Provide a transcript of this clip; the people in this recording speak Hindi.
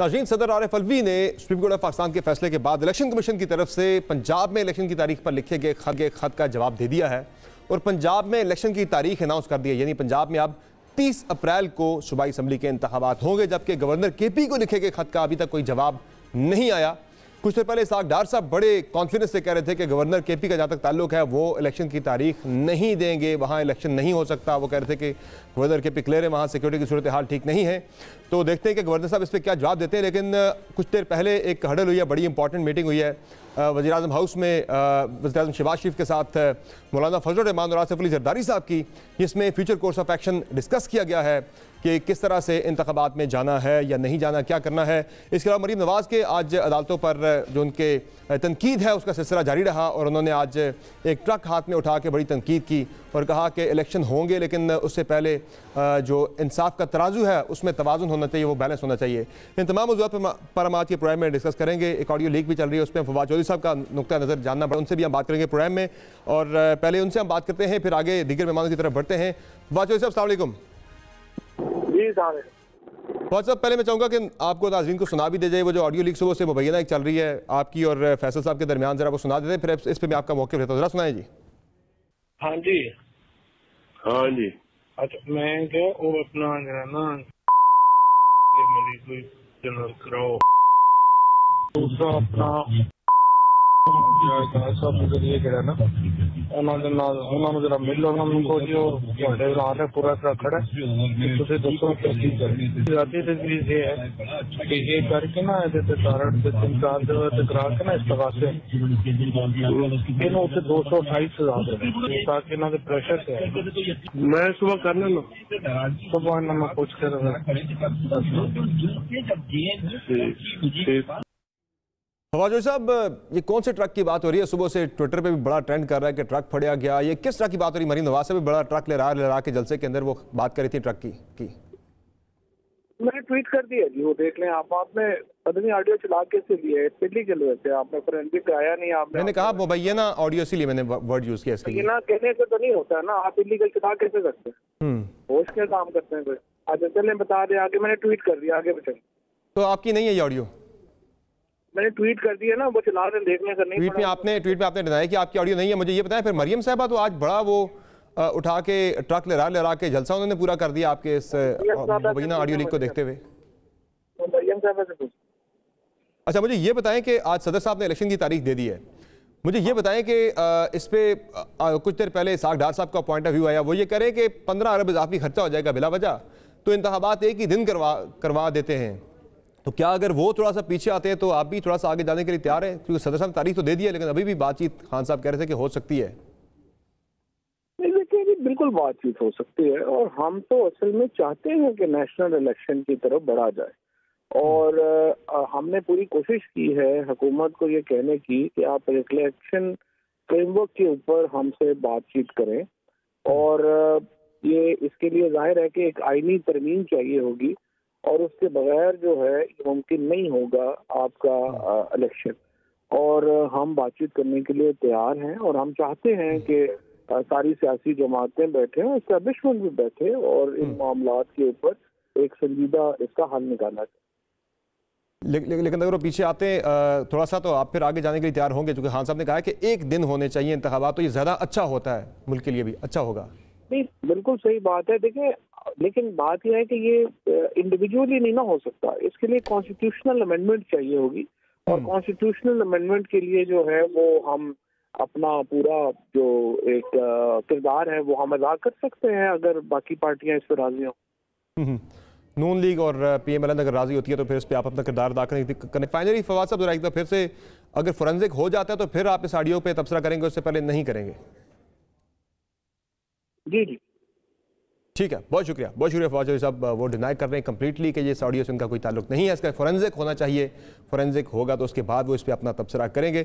नाज़रीन, सदर आरिफ अलवी ने सुप्रीम कोर्ट ऑफ पाकिस्तान के फैसले के बाद इलेक्शन कमीशन की तरफ से पंजाब में इलेक्शन की तारीख पर लिखे गए खत का जवाब दे दिया है और पंजाब में इलेक्शन की तारीख अनाउंस कर दी है। यानी पंजाब में अब 30 अप्रैल को सूबाई असम्बली के इंतखाबात होंगे, जबकि गवर्नर KP को लिखे गए खत का अभी तक कोई जवाब नहीं आया। कुछ देर पहले इसहाक डार साहब बड़े कॉन्फिडेंस से कह रहे थे कि गवर्नर KP का जहाँ तक ताल्लुक है वो इलेक्शन की तारीख नहीं देंगे, वहाँ इलेक्शन नहीं हो सकता। वो कह रहे थे कि गवर्नर KP क्लियर है, वहाँ सिक्योरिटी की सूरत हाल ठीक नहीं है। तो देखते हैं कि गवर्नर साहब इस पर क्या जवाब देते हैं। लेकिन कुछ देर पहले एक हडल हुई है, बड़ी इंपॉर्टेंट मीटिंग हुई है वज़ीर-ए-आज़म हाउस में वज़ीर-ए-आज़म शहबाज शरीफ के साथ मौलाना फजल रहमान और आसिफ अली जरदारी साहब की, जिसमें future course of action discuss किया गया है कि किस तरह से इंतखाबात में जाना है या नहीं जाना, क्या करना है। इसके अलावा मरीम नवाज़ के आज अदालतों पर जो उनके तनकीद है उसका सिलसिला जारी रहा और उन्होंने आज एक ट्रक हाथ में उठा के बड़ी तनकीद की और कहा कि इलेक्शन होंगे लेकिन उससे पहले जो इंसाफ का तराजू है उसमें तवाज़ुन होना चाहिए, वो बैलेंस होना चाहिए। इन तमाम मौज़ूआत पर हम आज के प्रोग्राम में डिस्कस करेंगे। एक ऑडियो लीक भी चल रही है, उसमें फवाद चौधरी साहब का नुक्ता नज़र जानना पड़ा, उनसे भी हम बात करेंगे प्रोग्राम में। और पहले उनसे हम बात करते हैं, फिर आगे दीगर मेहमानों की तरफ बढ़ते हैं। फवाद चौधरी साहब, अस्सलाम वालेकुम। फवाद साहब, पहले मैं चाहूँगा कि आपको नाज़रीन को सुना भी दे जाए वो जो ऑडियो लीक सुबह से मुबैना एक चल रही है आपकी और फैसल साहब के दरमियान, जरा वो सुना देते हैं, फिर इस पर मैं आपका मौक़िफ़ लेता हूँ। जरा सुनाए जी। हाँ जी, हाँ जी। अच्छा मैं क्या वो अपना जो है ना मेरी कोई जनरल कराओ दूसरा अपना ਜਿਹੜਾ ਨਾ ਉਹਨਾਂ ਦੇ ਨਾਲ ਉਹਨਾਂ ਨੂੰ ਜਰਾ ਮਿਲ ਉਹਨਾਂ ਨੂੰ ਕੋ ਜੋ ਤੁਹਾਡੇ ਨਾਲ ਹੈ ਪੂਰਾ ਤਰ੍ਹਾਂ ਖੜਾ ਤੁਸੀਂ ਦੱਸੋ ਕੀ ਕਰਨੀ ਰਾਤੀ ਤੇ ਵੀ ਇਹ ਹੈ ਕਿ ਇਹ ਕਰਕੇ ਨਾ ਇਹਦੇ ਤੇ ਤਾਰੜ ਤੇ ਸੰਚਾਰ ਦੇ ਤੇ ਕਰਾ ਕੇ ਨਾ ਇਸ ਤਰ੍ਹਾਂ ਸੇ ਇਹਨੂੰ ਉੱਤੇ 228 ਸਜ਼ਾ ਦੇ ਤਾਂ ਕਿ ਇਹਨਾਂ ਦੇ ਪ੍ਰੈਸ਼ਰ ਤੇ मैं सुबह करने लो ਸੁਬਹ ਇਹਨਾਂ ਨੂੰ ਪੁੱਛ ਕੇ फवाद चौधरी साहब, ये कौन से ट्रक की बात हो रही है? सुबह से ट्विटर पे भी बड़ा ट्रेंड कर रहा है कि ट्रक फड़िया गया। ये किस तरह की बात हो रही है? मरीम नवाज से भी बड़ा ट्रक ले रहा के जलसे के अंदर वो बात कर रही थी ट्रक की। मैंने ट्वीट कर दिया जी, वो देख लें आप। आपने आदमी ऑडियो चला कैसे दिया है? इलीगल वैसे आपने फोरेंसिक कराया नहीं आपने। मैंने कहा मुबैना ऑडियो, इसीलिए मैंने वर्ड यूज किया इसके लिए। ना कहने से तो नहीं होता ना, आप इलीगल चला कैसे सकते हैं? होश के काम करते हैं कोई। अच्छा चलें बता दें आगे, मैंने ट्वीट कर दिया, आगे बचेंगे। तो आपकी नहीं है ये ऑडियो? मैंने ट्वीट कर दिया ना, वो चला रहे देखने का नहीं। ट्वीट में आपने डिनाई कि आपकी ऑडियो नहीं है। मुझे ये बताया फिर मरियम साहबा तो आज बड़ा वो उठा के ट्रक ले रहा के जलसा उन्होंने पूरा कर दिया आपके इस मुबैना ऑडियो लीक को देखते हुए। मरियम साहबा से पूछ। अच्छा, मुझे ये बताएं कि आज सदर साहब ने इलेक्शन की तारीख दे दी है। मुझे ये बताएं कि इस पे कुछ देर पहले इसहाक डार साहब का पॉइंट ऑफ व्यू आया। वो ये कह रहे हैं कि 15 अरब इजाफी खर्चा हो जाएगा बिला वजह, तो इंतखाबात एक ही दिन करवा देते हैं। तो क्या अगर वो थोड़ा सा पीछे आते हैं तो आप भी थोड़ा सा आगे जाने के लिए तैयार हैं? क्योंकि सदर साहब तारीख तो दे दी है लेकिन अभी भी बातचीत खान साहब कह रहे थे कि हो सकती है। देखिए बिल्कुल बातचीत हो सकती है और हम तो असल में चाहते हैं कि नेशनल इलेक्शन की तरफ बढ़ा जाए और हमने पूरी कोशिश की है हुकूमत को ये कहने की कि आप इलेक्शन फ्रेमवर्क के ऊपर हमसे बातचीत करें और ये इसके लिए जाहिर है कि एक आईनी तरमीम चाहिए होगी और उसके बगैर जो है मुमकिन नहीं होगा आपका इलेक्शन। और हम बातचीत करने के लिए तैयार हैं और हम चाहते हैं कि सारी सियासी जमातें बैठे और एस्टैब्लिशमेंट भी बैठे और इन मामलात के ऊपर एक संजीदा इसका हल निकाला जाए। लेकिन अगर वो पीछे आते थोड़ा सा तो आप फिर आगे जाने के लिए तैयार होंगे? क्योंकि खान साहब ने कहा कि एक दिन होने चाहिए इंतखाबात, तो ये ज़्यादा अच्छा होता है, मुल्क के लिए भी अच्छा होगा। नहीं बिल्कुल सही बात है। देखिए लेकिन बात यह है कि ये इंडिविजुअली नहीं ना हो सकता, इसके लिए कॉन्स्टिट्यूशनल अमेंडमेंट चाहिए होगी और कॉन्स्टिट्यूशनल अमेंडमेंट के लिए जो है वो हम अपना पूरा जो एक किरदार है वो हम अदा कर सकते हैं अगर बाकी पार्टियां इस पर राजी हों। नून लीग और PMLN अगर राजी होती है तो फिर इस पर आप अपना किरदार अदा करें। फाइनली फवाद साहब जरा एक बार फिर से, अगर फोरेंसिक हो जाता है तो फिर आप इस ऑडियो पे तबसरा करेंगे, उससे पहले नहीं करेंगे? जी जी ठीक है, बहुत शुक्रिया फवाद चौधरी साहब। वो डिनाई कर रहे हैं कम्प्लीटली कि ये इस ऑडियो से उनका कोई ताल्लुक नहीं है, इसका फोरेंसिक होना चाहिए। फोरेंसिक होगा तो उसके बाद वो इस पर अपना तबसरा करेंगे।